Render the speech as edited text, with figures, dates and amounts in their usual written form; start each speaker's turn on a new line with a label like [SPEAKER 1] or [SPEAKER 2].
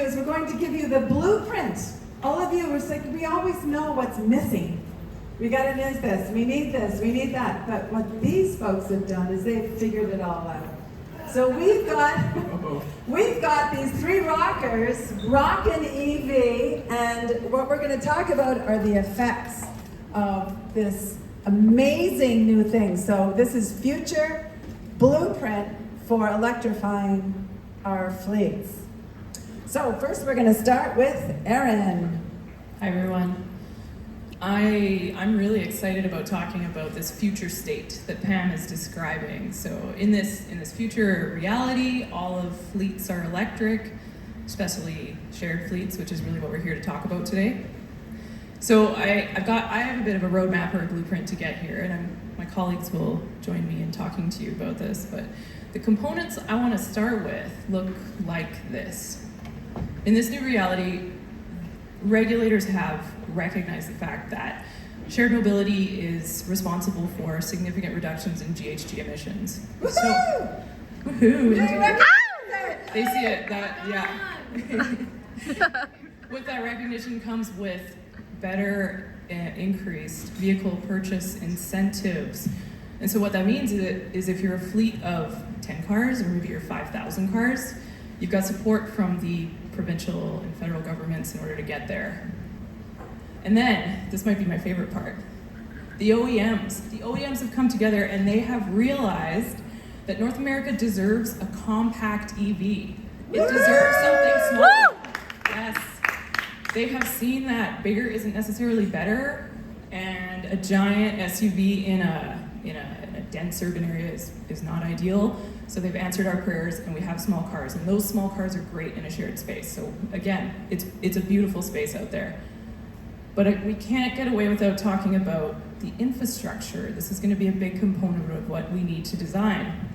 [SPEAKER 1] do is we're going to give you the blueprint. All of you, we always know what's missing. We gotta use this, we need that. But what these folks have done is they've figured it all out. So we've got these 3 rockers, rockin' EV, and what we're gonna talk about are the effects of this amazing new thing. So this is future blueprint for electrifying our fleets. So first we're gonna start with Erin.
[SPEAKER 2] Hi everyone. I'm really excited about talking about this future state that Pam is describing. So in this future reality, all of fleets are electric, especially shared fleets, which is really what we're here to talk about today. So I have a bit of a roadmap or a blueprint to get here, and my colleagues will join me in talking to you about this. But the components I want to start with look like this. In this new reality, regulators have recognized the fact that shared mobility is responsible for significant reductions in GHG emissions.
[SPEAKER 1] Woohoo!
[SPEAKER 2] So, woohoo! They see it. With that recognition comes with better increased vehicle purchase incentives. And so what that means is if you're a fleet of 10 cars, or maybe you're 5,000 cars, you've got support from the provincial and federal governments in order to get there. And then, this might be my favorite part, the OEMs. The OEMs have come together and they have realized that North America deserves a compact EV. It deserves something small. Yes. They have seen that bigger isn't necessarily better, and a giant SUV in a dense urban area is not ideal. So they've answered our prayers, and we have small cars, and those small cars are great in a shared space. So again, it's a beautiful space out there. But we can't get away without talking about the infrastructure. This is going to be a big component of what we need to design.